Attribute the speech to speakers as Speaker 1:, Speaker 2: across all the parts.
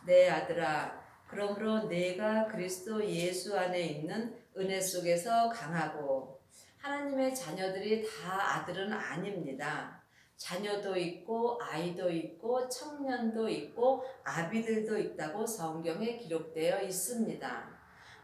Speaker 1: 내 아들아, 그러므로 내가 그리스도 예수 안에 있는 은혜 속에서 강하고, 하나님의 자녀들이 다 아들은 아닙니다. 자녀도 있고 아이도 있고 청년도 있고 아비들도 있다고 성경에 기록되어 있습니다.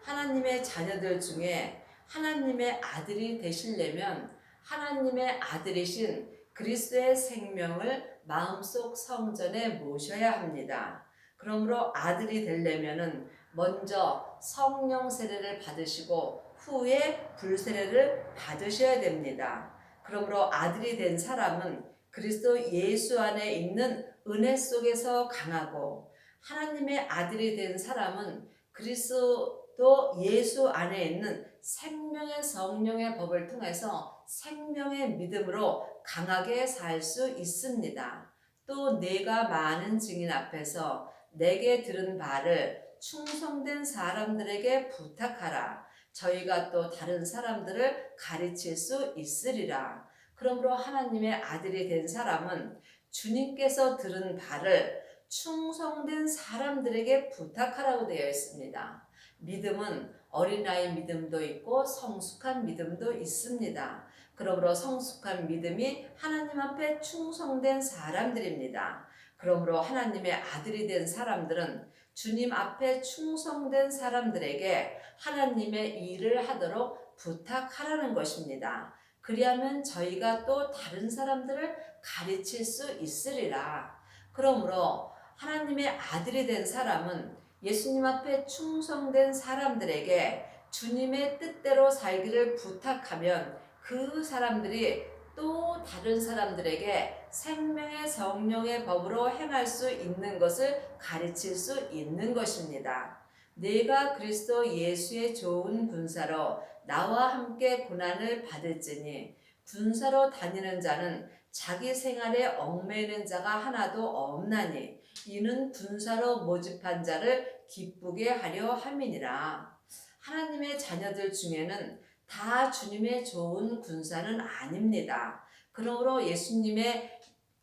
Speaker 1: 하나님의 자녀들 중에 하나님의 아들이 되시려면 하나님의 아들이신 그리스도의 생명을 마음속 성전에 모셔야 합니다. 그러므로 아들이 되려면은 먼저 성령 세례를 받으시고 후에 불세례를 받으셔야 됩니다. 그러므로 아들이 된 사람은 그리스도 예수 안에 있는 은혜 속에서 강하고, 하나님의 아들이 된 사람은 그리스도 예수 안에 있는 생명의 성령의 법을 통해서 생명의 믿음으로 강하게 살 수 있습니다. 또 내가 많은 증인 앞에서 내게 들은 바를 충성된 사람들에게 부탁하라. 저희가 또 다른 사람들을 가르칠 수 있으리라. 그러므로 하나님의 아들이 된 사람은 주님께서 들은 바를 충성된 사람들에게 부탁하라고 되어 있습니다. 믿음은 어린아이 믿음도 있고 성숙한 믿음도 있습니다. 그러므로 성숙한 믿음이 하나님 앞에 충성된 사람들입니다. 그러므로 하나님의 아들이 된 사람들은 주님 앞에 충성된 사람들에게 하나님의 일을 하도록 부탁하라는 것입니다. 그리하면 저희가 또 다른 사람들을 가르칠 수 있으리라. 그러므로 하나님의 아들이 된 사람은 예수님 앞에 충성된 사람들에게 주님의 뜻대로 살기를 부탁하면 그 사람들이 또 다른 사람들에게 생명의 성령의 법으로 행할 수 있는 것을 가르칠 수 있는 것입니다. 내가 그리스도 예수의 좋은 군사로 나와 함께 고난을 받을지니, 군사로 다니는 자는 자기 생활에 얽매이는 자가 하나도 없나니 이는 군사로 모집한 자를 기쁘게 하려 함이니라. 하나님의 자녀들 중에는 다 주님의 좋은 군사는 아닙니다. 그러므로 예수님의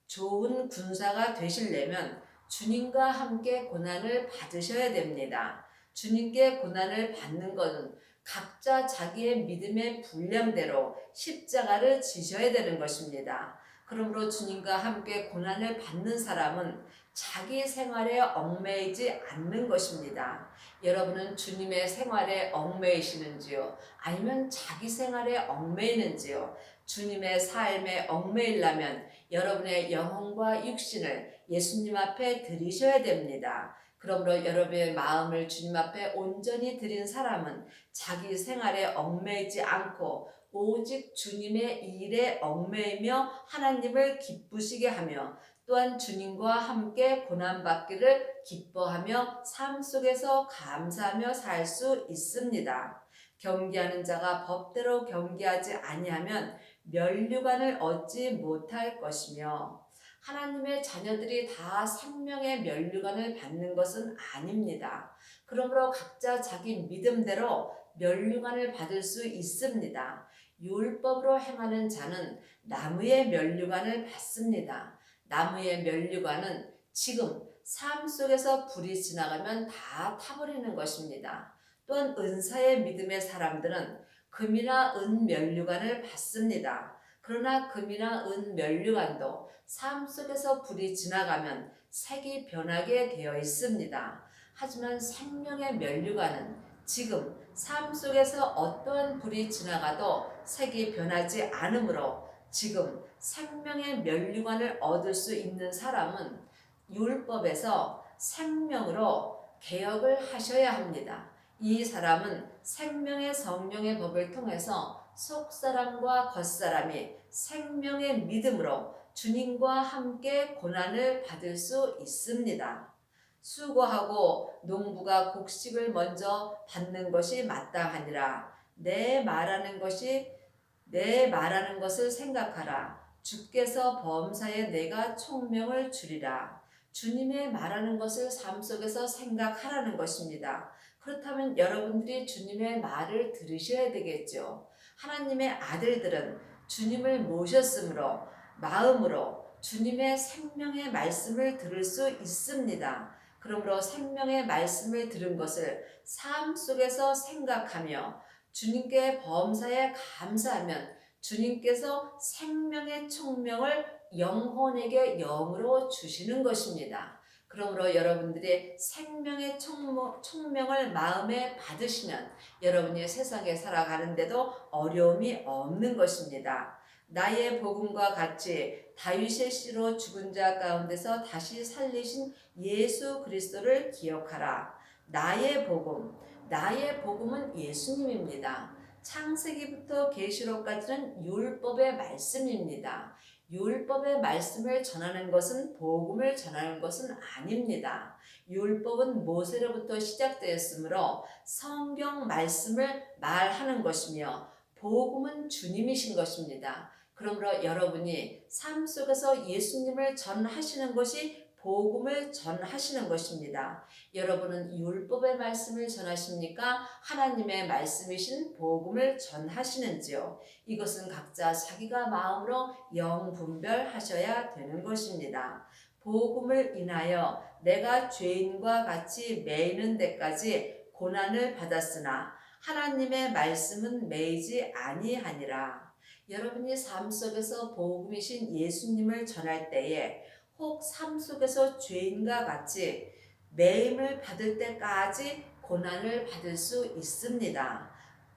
Speaker 1: 좋은 군사가 되시려면 주님과 함께 고난을 받으셔야 됩니다. 주님께 고난을 받는 것은 각자 자기의 믿음의 분량대로 십자가를 지셔야 되는 것입니다. 그러므로 주님과 함께 고난을 받는 사람은 자기 생활에 얽매이지 않는 것입니다. 여러분은 주님의 생활에 얽매이시는지요? 아니면 자기 생활에 얽매이는지요? 주님의 삶에 얽매이려면 여러분의 영혼과 육신을 예수님 앞에 드리셔야 됩니다. 그러므로 여러분의 마음을 주님 앞에 온전히 드린 사람은 자기 생활에 얽매이지 않고 오직 주님의 일에 얽매이며 하나님을 기쁘시게 하며, 또한 주님과 함께 고난받기를 기뻐하며 삶 속에서 감사하며 살 수 있습니다. 경계하는 자가 법대로 경계하지 아니하면 면류관을 얻지 못할 것이며, 하나님의 자녀들이 다 생명의 면류관을 받는 것은 아닙니다. 그러므로 각자 자기 믿음대로 면류관을 받을 수 있습니다. 율법으로 행하는 자는 나무의 면류관을 받습니다. 나무의 면류관은 지금 삶 속에서 불이 지나가면 다 타버리는 것입니다. 또한 은사의 믿음의 사람들은 금이나 은 면류관을 받습니다. 그러나 금이나 은 면류관도 삶 속에서 불이 지나가면 색이 변하게 되어 있습니다. 하지만 생명의 면류관은 지금 삶 속에서 어떠한 불이 지나가도 색이 변하지 않으므로 지금 생명의 면류관을 얻을 수 있는 사람은 율법에서 생명으로 개혁을 하셔야 합니다. 이 사람은 생명의 성령의 법을 통해서 속사람과 겉사람이 생명의 믿음으로 주님과 함께 고난을 받을 수 있습니다. 수고하고 농부가 곡식을 먼저 받는 것이 마땅하니라. 내 말하는 것을 생각하라. 주께서 범사에 내가 총명을 주리라. 주님의 말하는 것을 삶 속에서 생각하라는 것입니다. 그렇다면 여러분들이 주님의 말을 들으셔야 되겠죠. 하나님의 아들들은 주님을 모셨으므로 마음으로 주님의 생명의 말씀을 들을 수 있습니다. 그러므로 생명의 말씀을 들은 것을 삶 속에서 생각하며 주님께 범사에 감사하면 주님께서 생명의 총명을 영혼에게 영으로 주시는 것입니다. 그러므로 여러분들이 생명의 총명을 마음에 받으시면 여러분이 세상에 살아가는데도 어려움이 없는 것입니다. 나의 복음과 같이 다윗의 씨로 죽은 자 가운데서 다시 살리신 예수 그리스도를 기억하라. 나의 복음은 예수님입니다. 창세기부터 계시록까지는 율법의 말씀입니다. 율법의 말씀을 전하는 것은 복음을 전하는 것은 아닙니다. 율법은 모세로부터 시작되었으므로 성경 말씀을 말하는 것이며 복음은 주님이신 것입니다. 그러므로 여러분이 삶 속에서 예수님을 전하시는 것이 복음을 전하시는 것입니다. 여러분은 율법의 말씀을 전하십니까? 하나님의 말씀이신 복음을 전하시는지요? 이것은 각자 자기가 마음으로 영분별하셔야 되는 것입니다. 복음을 인하여 내가 죄인과 같이 매이는 데까지 고난을 받았으나 하나님의 말씀은 매이지 아니하니라. 여러분이 삶 속에서 복음이신 예수님을 전할 때에 혹 삶 속에서 죄인과 같이 매임을 받을 때까지 고난을 받을 수 있습니다.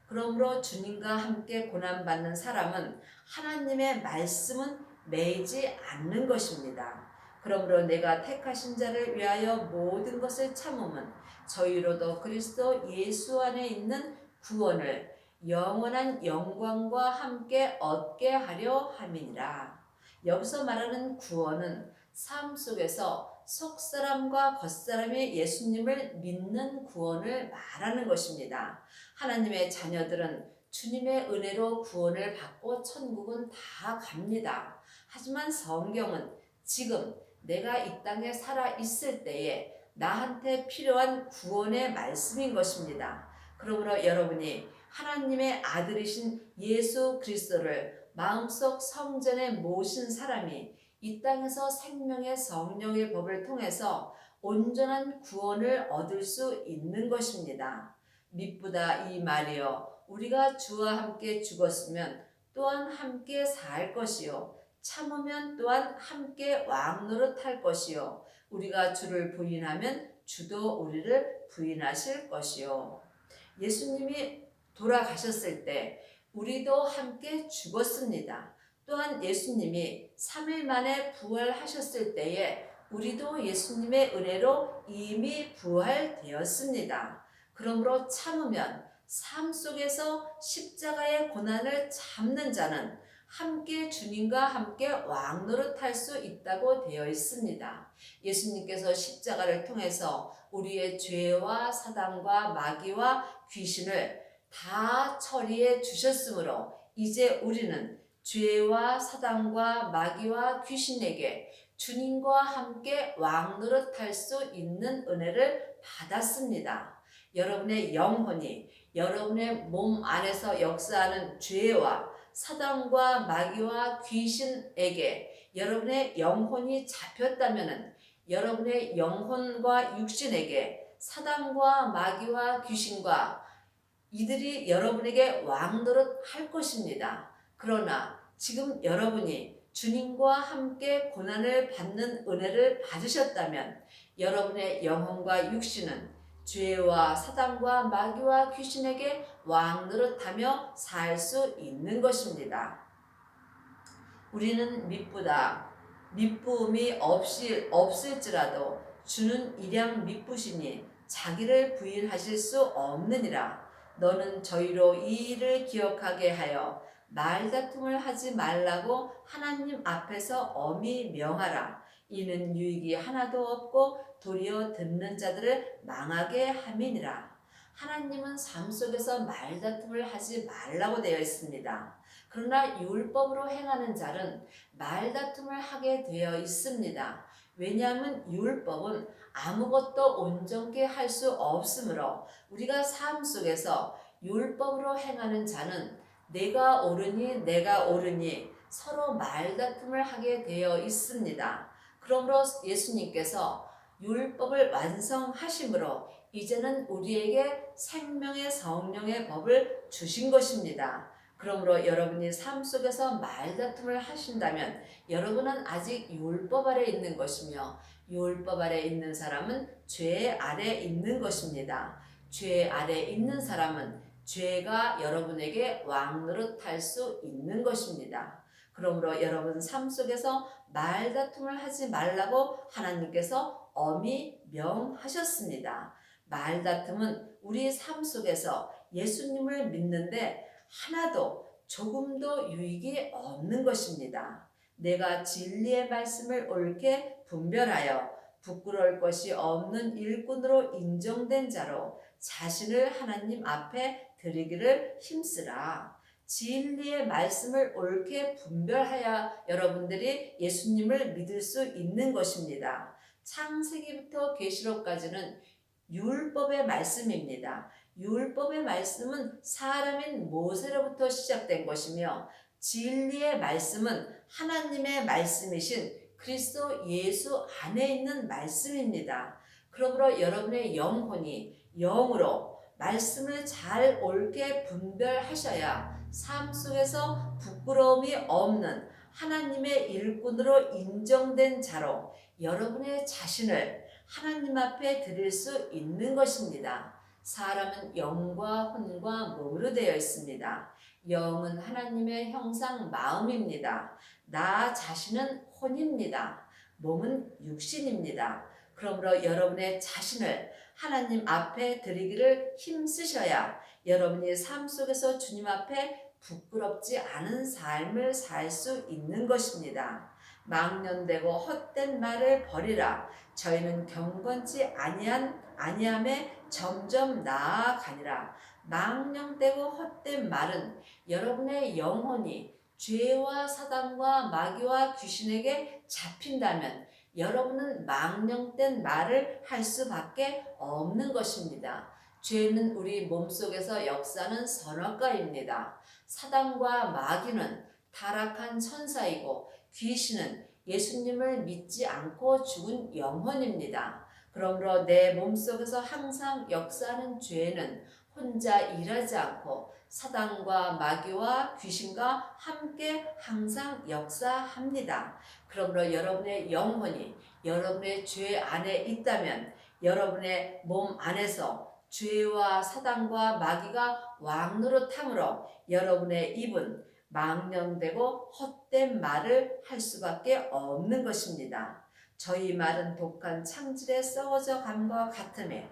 Speaker 1: 그러므로 주님과 함께 고난받는 사람은 하나님의 말씀은 매이지 않는 것입니다. 그러므로 내가 택하신 자를 위하여 모든 것을 참음은 저희로도 그리스도 예수 안에 있는 구원을 영원한 영광과 함께 얻게 하려 함이니라. 여기서 말하는 구원은 삶 속에서 속사람과 겉사람이 예수님을 믿는 구원을 말하는 것입니다. 하나님의 자녀들은 주님의 은혜로 구원을 받고 천국은 다 갑니다. 하지만 성경은 지금 내가 이 땅에 살아 있을 때에 나한테 필요한 구원의 말씀인 것입니다. 그러므로 여러분이 하나님의 아들이신 예수 그리스도를 마음속 성전에 모신 사람이 이 땅에서 생명의 성령의 법을 통해서 온전한 구원을 얻을 수 있는 것입니다. 미쁘다 이 말이여 우리가 주와 함께 죽었으면 또한 함께 살 것이요 참으면 또한 함께 왕노릇할 것이요 우리가 주를 부인하면 주도 우리를 부인하실 것이요. 예수님이 돌아가셨을 때 우리도 함께 죽었습니다. 또한 예수님이 3일 만에 부활하셨을 때에 우리도 예수님의 은혜로 이미 부활되었습니다. 그러므로 참으면 삶 속에서 십자가의 고난을 참는 자는 함께 주님과 함께 왕노릇할 수 있다고 되어 있습니다. 예수님께서 십자가를 통해서 우리의 죄와 사단과 마귀와 귀신을 다 처리해 주셨으므로 이제 우리는 죄와 사단과 마귀와 귀신에게 주님과 함께 왕노릇할 수 있는 은혜를 받았습니다. 여러분의 영혼이 여러분의 몸 안에서 역사하는 죄와 사단과 마귀와 귀신에게 여러분의 영혼이 잡혔다면 여러분의 영혼과 육신에게 사단과 마귀와 귀신과 이들이 여러분에게 왕노릇 할 것입니다. 그러나 지금 여러분이 주님과 함께 고난을 받는 은혜를 받으셨다면 여러분의 영혼과 육신은 죄와 사단과 마귀와 귀신에게 왕노릇하며 살 수 있는 것입니다. 우리는 미쁘다. 미쁘음이 없을지라도 주는 일양 미쁘시니 자기를 부인하실 수 없느니라. 너는 저희로 이 일을 기억하게 하여 말다툼을 하지 말라고 하나님 앞에서 엄히 명하라. 이는 유익이 하나도 없고 도리어 듣는 자들을 망하게 함이니라. 하나님은 삶 속에서 말다툼을 하지 말라고 되어 있습니다. 그러나 율법으로 행하는 자는 말다툼을 하게 되어 있습니다. 왜냐하면 율법은 아무것도 온전케 할 수 없으므로 우리가 삶 속에서 율법으로 행하는 자는 내가 옳으니 서로 말다툼을 하게 되어 있습니다. 그러므로 예수님께서 율법을 완성하심으로 이제는 우리에게 생명의 성령의 법을 주신 것입니다. 그러므로 여러분이 삶 속에서 말다툼을 하신다면 여러분은 아직 율법 아래 있는 것이며 율법 아래 있는 사람은 죄 아래 있는 것입니다. 죄 아래 있는 사람은 죄가 여러분에게 왕노릇할 수 있는 것입니다. 그러므로 여러분 삶 속에서 말다툼을 하지 말라고 하나님께서 엄히 명하셨습니다. 말다툼은 우리 삶 속에서 예수님을 믿는데 하나도 조금도 유익이 없는 것입니다. 내가 진리의 말씀을 옳게 분별하여 부끄러울 것이 없는 일꾼으로 인정된 자로 자신을 하나님 앞에 드리기를 힘쓰라. 진리의 말씀을 옳게 분별하여 여러분들이 예수님을 믿을 수 있는 것입니다. 창세기부터 계시록까지는 율법의 말씀입니다. 율법의 말씀은 사람인 모세로부터 시작된 것이며 진리의 말씀은 하나님의 말씀이신 그리스도 예수 안에 있는 말씀입니다. 그러므로 여러분의 영혼이 영으로 말씀을 잘 옳게 분별하셔야 삶 속에서 부끄러움이 없는 하나님의 일꾼으로 인정된 자로 여러분의 자신을 하나님 앞에 드릴 수 있는 것입니다. 사람은 영과 혼과 몸으로 되어 있습니다. 영은 하나님의 형상 마음입니다. 나 자신은 혼입니다. 몸은 육신입니다. 그러므로 여러분의 자신을 하나님 앞에 드리기를 힘쓰셔야 여러분이 삶 속에서 주님 앞에 부끄럽지 않은 삶을 살 수 있는 것입니다. 망령되고 헛된 말을 버리라. 저희는 경건치 아니함에 점점 나아가니라. 망령되고 헛된 말은 여러분의 영혼이 죄와 사단과 마귀와 귀신에게 잡힌다면 여러분은 망령된 말을 할 수밖에 없는 것입니다. 죄는 우리 몸속에서 역사하는 선악과입니다. 사단과 마귀는 타락한 천사이고 귀신은 예수님을 믿지 않고 죽은 영혼입니다. 그러므로 내 몸속에서 항상 역사하는 죄는 혼자 일하지 않고 사단과 마귀와 귀신과 함께 항상 역사합니다. 그러므로 여러분의 영혼이 여러분의 죄 안에 있다면 여러분의 몸 안에서 죄와 사단과 마귀가 왕노릇함으로 여러분의 입은 망령되고 헛된 말을 할 수밖에 없는 것입니다. 저희 말은 독한 창질에 썩어져 감과 같으며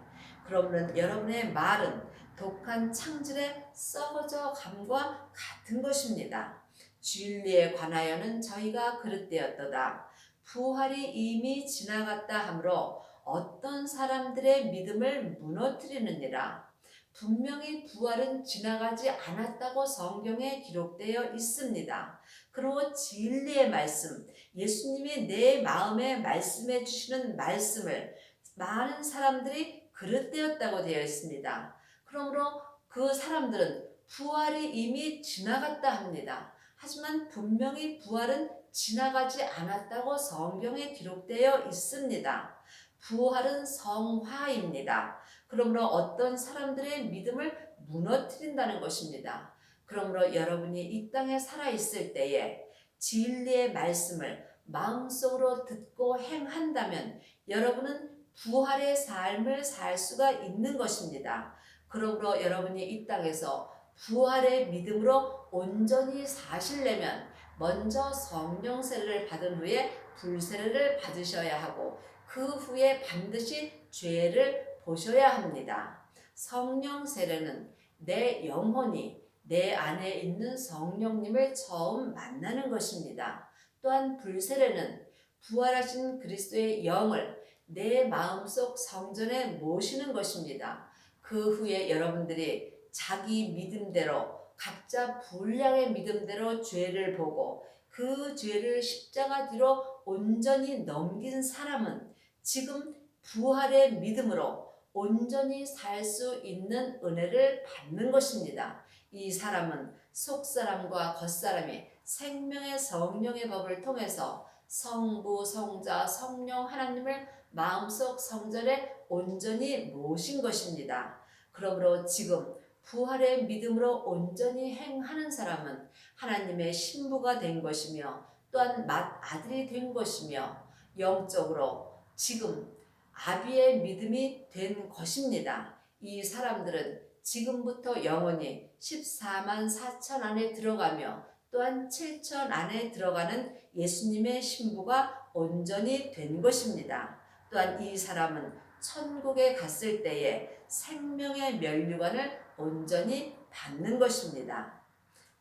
Speaker 1: 그러면 여러분의 말은 독한 창질에 썩어져 감과 같은 것입니다. 진리에 관하여는 저희가 그릇되었도다. 부활이 이미 지나갔다 하므로 어떤 사람들의 믿음을 무너뜨리느니라. 분명히 부활은 지나가지 않았다고 성경에 기록되어 있습니다. 그리고 진리의 말씀, 예수님이 내 마음에 말씀해 주시는 말씀을 많은 사람들이 그릇되었다고 되어 있습니다. 그러므로 그 사람들은 부활이 이미 지나갔다 합니다. 하지만 분명히 부활은 지나가지 않았다고 성경에 기록되어 있습니다. 부활은 성화입니다. 그러므로 어떤 사람들의 믿음을 무너뜨린다는 것입니다. 그러므로 여러분이 이 땅에 살아있을 때에 진리의 말씀을 마음속으로 듣고 행한다면 여러분은 부활의 삶을 살 수가 있는 것입니다. 그러므로 여러분이 이 땅에서 부활의 믿음으로 온전히 사시려면 먼저 성령 세례를 받은 후에 불세례를 받으셔야 하고 그 후에 반드시 죄를 보셔야 합니다. 성령 세례는 내 영혼이 내 안에 있는 성령님을 처음 만나는 것입니다. 또한 불세례는 부활하신 그리스도의 영을 내 마음속 성전에 모시는 것입니다. 그 후에 여러분들이 자기 믿음대로 각자 분량의 믿음대로 죄를 보고 그 죄를 십자가 뒤로 온전히 넘긴 사람은 지금 부활의 믿음으로 온전히 살 수 있는 은혜를 받는 것입니다. 이 사람은 속사람과 겉사람이 생명의 성령의 법을 통해서 성부, 성자, 성령 하나님을 마음속 성전에 온전히 모신 것입니다. 그러므로 지금 부활의 믿음으로 온전히 행하는 사람은 하나님의 신부가 된 것이며 또한 맏아들이 된 것이며 영적으로 지금 아비의 믿음이 된 것입니다. 이 사람들은 지금부터 영원히 14만 4천 안에 들어가며 또한 7천 안에 들어가는 예수님의 신부가 온전히 된 것입니다. 또한 이 사람은 천국에 갔을 때에 생명의 면류관을 온전히 받는 것입니다.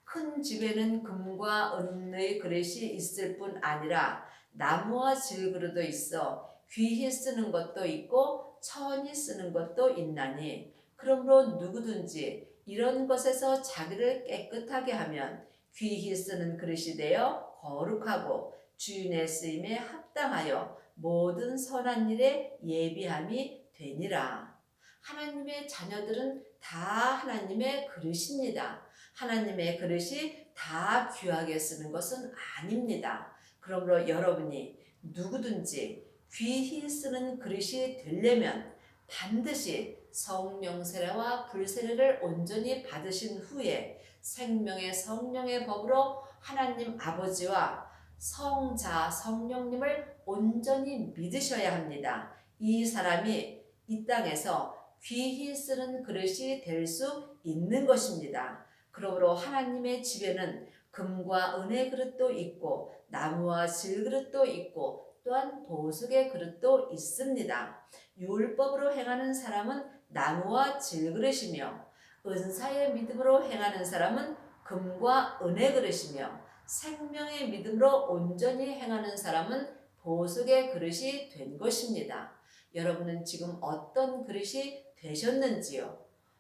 Speaker 1: 큰 집에는 금과 은의 그릇이 있을 뿐 아니라 나무와 질그릇도 있어 귀히 쓰는 것도 있고 천히 쓰는 것도 있나니 그러므로 누구든지 이런 것에서 자기를 깨끗하게 하면 귀히 쓰는 그릇이 되어 거룩하고 주인의 쓰임에 합당하여 모든 선한 일에 예비함이 되니라. 하나님의 자녀들은 다 하나님의 그릇입니다. 하나님의 그릇이 다 귀하게 쓰는 것은 아닙니다. 그러므로 여러분이 누구든지 귀히 쓰는 그릇이 되려면 반드시 성령 세례와 불세례를 온전히 받으신 후에 생명의 성령의 법으로 하나님 아버지와 성자 성령님을 온전히 믿으셔야 합니다. 이 사람이 이 땅에서 귀히 쓰는 그릇이 될 수 있는 것입니다. 그러므로 하나님의 집에는 금과 은의 그릇도 있고 나무와 질그릇도 있고 또한 보석의 그릇도 있습니다. 율법으로 행하는 사람은 나무와 질그릇이며 은사의 믿음으로 행하는 사람은 금과 은의 그릇이며 생명의 믿음으로 온전히 행하는 사람은 보석의 그릇이 된 것입니다. 여러분은 지금 어떤 그릇이 되셨는지요?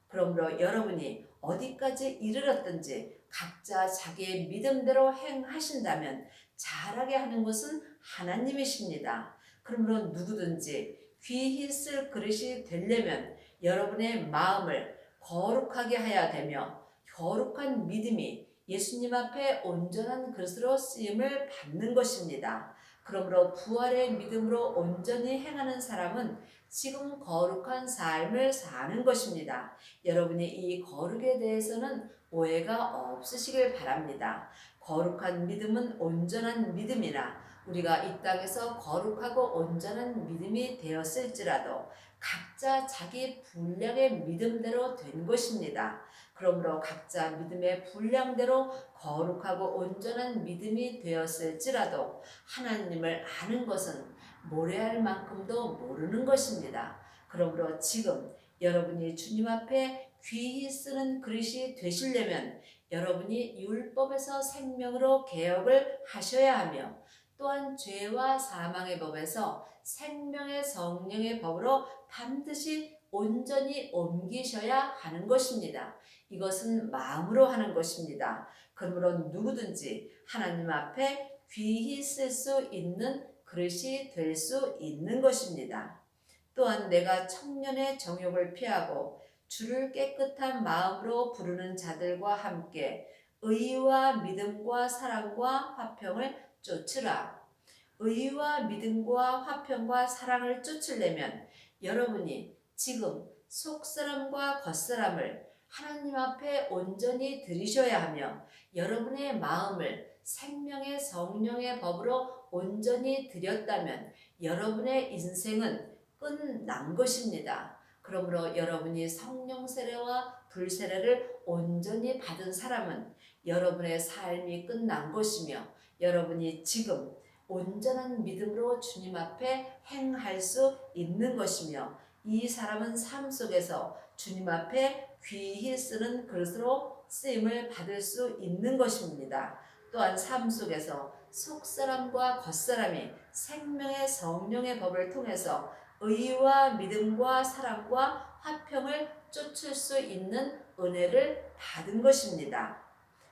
Speaker 1: 그러므로 여러분이 어디까지 이르렀든지 각자 자기의 믿음대로 행하신다면 잘하게 하는 것은 하나님이십니다. 그러므로 누구든지 귀히 쓸 그릇이 되려면 여러분의 마음을 거룩하게 해야 되며 거룩한 믿음이 예수님 앞에 온전한 그릇으로 쓰임을 받는 것입니다. 그러므로 부활의 믿음으로 온전히 행하는 사람은 지금 거룩한 삶을 사는 것입니다. 여러분이 이 거룩에 대해서는 오해가 없으시길 바랍니다. 거룩한 믿음은 온전한 믿음이라 우리가 이 땅에서 거룩하고 온전한 믿음이 되었을지라도 각자 자기 분량의 믿음대로 된 것입니다. 그러므로 각자 믿음의 분량대로 거룩하고 온전한 믿음이 되었을지라도 하나님을 아는 것은 모래알 만큼도 모르는 것입니다. 그러므로 지금 여러분이 주님 앞에 귀히 쓰는 그릇이 되시려면 여러분이 율법에서 생명으로 개혁을 하셔야 하며 또한 죄와 사망의 법에서 생명의 성령의 법으로 반드시 온전히 옮기셔야 하는 것입니다. 이것은 마음으로 하는 것입니다. 그러므로 누구든지 하나님 앞에 귀히 쓸 수 있는 그릇이 될 수 있는 것입니다. 또한 내가 청년의 정욕을 피하고 주를 깨끗한 마음으로 부르는 자들과 함께 의와 믿음과 사랑과 화평을 쫓으라. 의와 믿음과 화평과 사랑을 쫓으려면 여러분이 지금 속사람과 겉사람을 하나님 앞에 온전히 드리셔야 하며 여러분의 마음을 생명의 성령의 법으로 온전히 드렸다면 여러분의 인생은 끝난 것입니다. 그러므로 여러분이 성령 세례와 불세례를 온전히 받은 사람은 여러분의 삶이 끝난 것이며 여러분이 지금 온전한 믿음으로 주님 앞에 행할 수 있는 것이며 이 사람은 삶 속에서 주님 앞에 귀히 쓰는 그릇으로 쓰임을 받을 수 있는 것입니다. 또한 삶 속에서 속사람과 겉사람이 생명의 성령의 법을 통해서 의와 믿음과 사랑과 화평을 쫓을 수 있는 은혜를 받은 것입니다.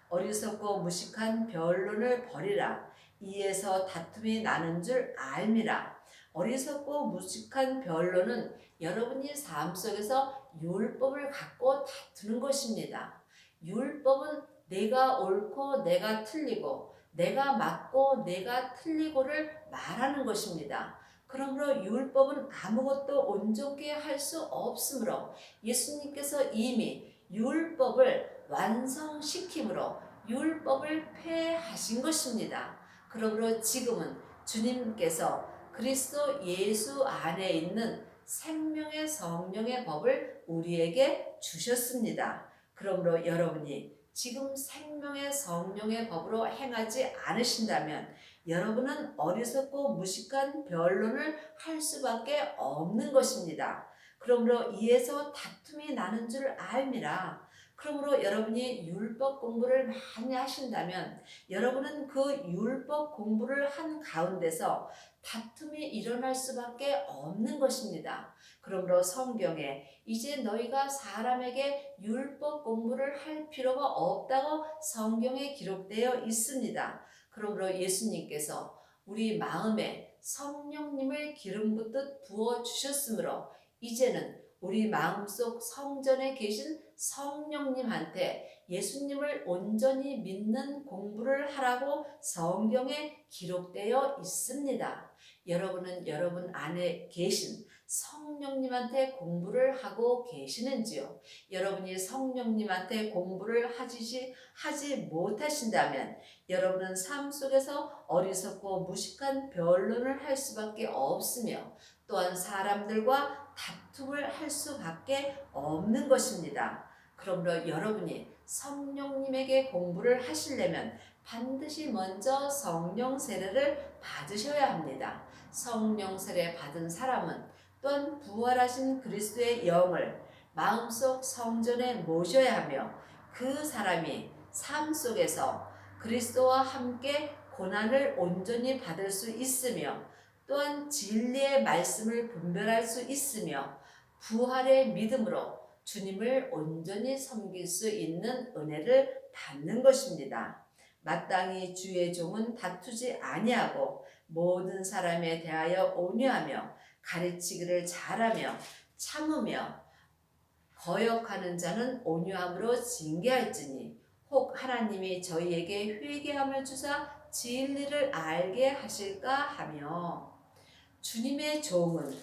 Speaker 1: 어리석고 무식한 변론을 버리라. 이에서 다툼이 나는 줄 알미라. 어리석고 무식한 변론은 여러분이 삶 속에서 율법을 갖고 다투는 것입니다. 율법은 내가 옳고 내가 틀리고 내가 맞고 내가 틀리고를 말하는 것입니다. 그러므로 율법은 아무것도 온전케 할 수 없으므로 예수님께서 이미 율법을 완성시킴으로 율법을 폐하신 것입니다. 그러므로 지금은 주님께서 그리스도 예수 안에 있는 생명의 성령의 법을 우리에게 주셨습니다. 그러므로 여러분이 지금 생명의 성령의 법으로 행하지 않으신다면 여러분은 어리석고 무식한 변론을 할 수밖에 없는 것입니다. 그러므로 이에서 다툼이 나는 줄 알미라. 그러므로 여러분이 율법 공부를 많이 하신다면 여러분은 그 율법 공부를 한 가운데서 다툼이 일어날 수밖에 없는 것입니다. 그러므로 성경에 이제 너희가 사람에게 율법 공부를 할 필요가 없다고 성경에 기록되어 있습니다. 그러므로 예수님께서 우리 마음에 성령님을 기름 붓듯 부어 주셨으므로 이제는 우리 마음속 성전에 계신 성령님한테 예수님을 온전히 믿는 공부를 하라고 성경에 기록되어 있습니다. 여러분은 여러분 안에 계신 성령님한테 공부를 하고 계시는지요? 여러분이 성령님한테 공부를 하지 못하신다면 여러분은 삶 속에서 어리석고 무식한 변론을 할 수밖에 없으며 또한 사람들과 다툼을 할 수밖에 없는 것입니다. 그러므로 여러분이 성령님에게 공부를 하시려면 반드시 먼저 성령 세례를 받으셔야 합니다. 성령 세례 받은 사람은 또한 부활하신 그리스도의 영을 마음속 성전에 모셔야 하며 그 사람이 삶 속에서 그리스도와 함께 고난을 온전히 받을 수 있으며 또한 진리의 말씀을 분별할 수 있으며 부활의 믿음으로 주님을 온전히 섬길 수 있는 은혜를 받는 것입니다. 마땅히 주의 종은 다투지 아니하고 모든 사람에 대하여 온유하며 가르치기를 잘하며 참으며 거역하는 자는 온유함으로 징계할지니 혹 하나님이 저희에게 회개함을 주사 진리를 알게 하실까 하며 주님의 종은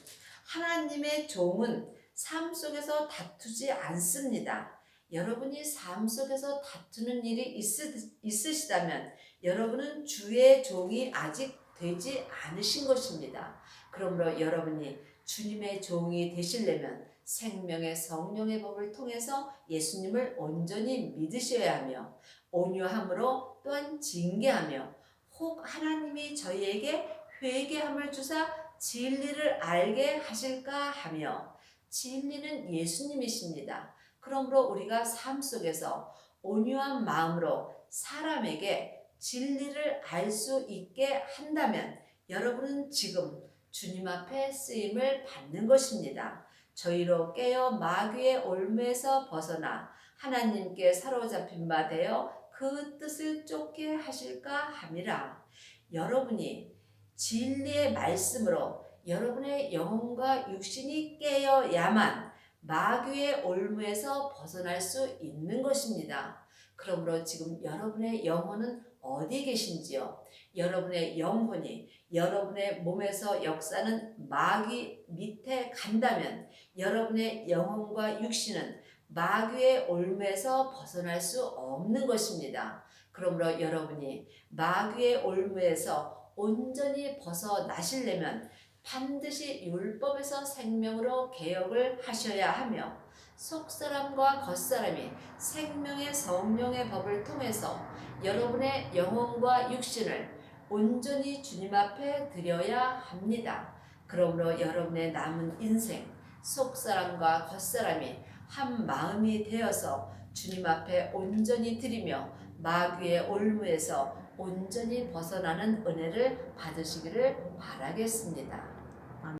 Speaker 1: 하나님의 종은 삶 속에서 다투지 않습니다. 여러분이 삶 속에서 다투는 일이 있으시다면 여러분은 주의 종이 아직 되지 않으신 것입니다. 그러므로 여러분이 주님의 종이 되시려면 생명의 성령의 법을 통해서 예수님을 온전히 믿으셔야 하며 온유함으로 또한 징계하며 혹 하나님이 저희에게 회개함을 주사 진리를 알게 하실까 하며 진리는 예수님이십니다. 그러므로 우리가 삶 속에서 온유한 마음으로 사람에게 진리를 알 수 있게 한다면 여러분은 지금 주님 앞에 쓰임을 받는 것입니다. 저희로 깨어 마귀의 올무에서 벗어나 하나님께 사로잡힌 바 되어 그 뜻을 쫓게 하실까 함이라. 여러분이 진리의 말씀으로 여러분의 영혼과 육신이 깨어야만 마귀의 올무에서 벗어날 수 있는 것입니다. 그러므로 지금 여러분의 영혼은 어디 계신지요? 여러분의 영혼이 여러분의 몸에서 역사는 마귀 밑에 간다면 여러분의 영혼과 육신은 마귀의 올무에서 벗어날 수 없는 것입니다. 그러므로 여러분이 마귀의 올무에서 온전히 벗어나시려면 반드시 율법에서 생명으로 개혁을 하셔야 하며 속사람과 겉사람이 생명의 성령의 법을 통해서 여러분의 영혼과 육신을 온전히 주님 앞에 드려야 합니다. 그러므로 여러분의 남은 인생 속사람과 겉사람이 한 마음이 되어서 주님 앞에 온전히 드리며 마귀의 올무에서 온전히 벗어나는 은혜를 받으시기를 바라겠습니다.